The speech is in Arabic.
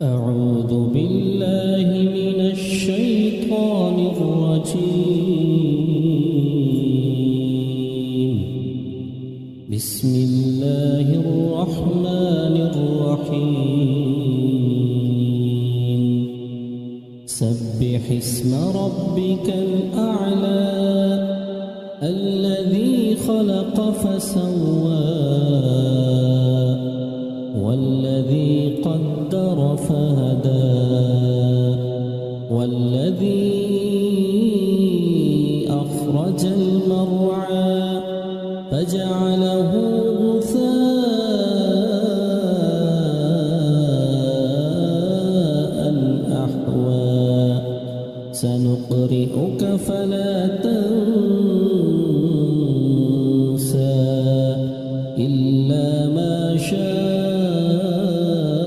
أعوذ بالله من الشيطان الرجيم. بسم الله الرحمن الرحيم. سبح اسم ربك الأعلى الذي خلق فسوى والذي قدر فهدى والذي أخرج المرعى فجعل